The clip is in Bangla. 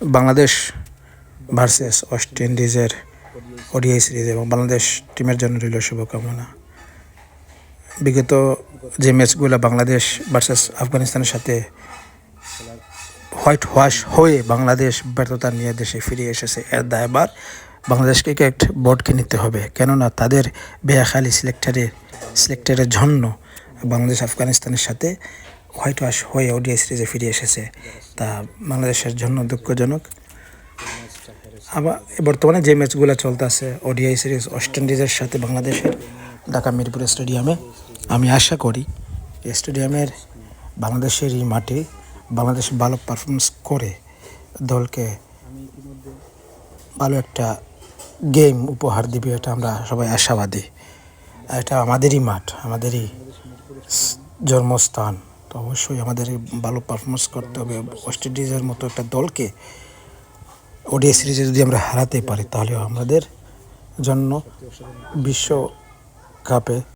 বাংলাদেশ ভার্সেস ওয়েস্ট ইন্ডিজের ওডিআই সিরিজ এবং বাংলাদেশ টিমের জন্য রইল শুভকামনা। বিগত যে ম্যাচগুলো বাংলাদেশ ভার্সেস আফগানিস্তানের সাথে হোয়াইট ওয়াশ হয়ে বাংলাদেশ ব্যর্থতা নিয়ে দেশে ফিরে এসেছে, এর দায়ভার বাংলাদেশ ক্রিকেট বোর্ডকে নিতে হবে। কেননা তাদের বেয়াখালী সিলেক্টরের জন্য বাংলাদেশ আফগানিস্তানের সাথে হোয়াইট ওয়াশ হয়ে ওডিআই সিরিজে ফিরে এসেছে, তা বাংলাদেশের জন্য দুঃখজনক। আবার বর্তমানে যে ম্যাচগুলো চলতেছে ওডিআই সিরিজ ওয়েস্ট ইন্ডিজের সাথে বাংলাদেশের ঢাকা মিরপুর স্টেডিয়ামে, আমি আশা করি এই স্টেডিয়ামের বাংলাদেশের এই মাঠে বাংলাদেশ ভালো পারফরমেন্স করে দলকে ভালো একটা গেম উপহার দিবে, এটা আমরা সবাই আশাবাদী। এটা আমাদেরই মাঠ, আমাদেরই জন্মস্থান, তো অবশ্যই আমাদের ভালো পারফরমেন্স করতে হবে। ওয়েস্ট ইন্ডিজের মতো একটা দলকে ওডিআই সিরিজে যদি আমরা হারাতে পারি তাহলে আমাদের জন্য বিশ্বকাপে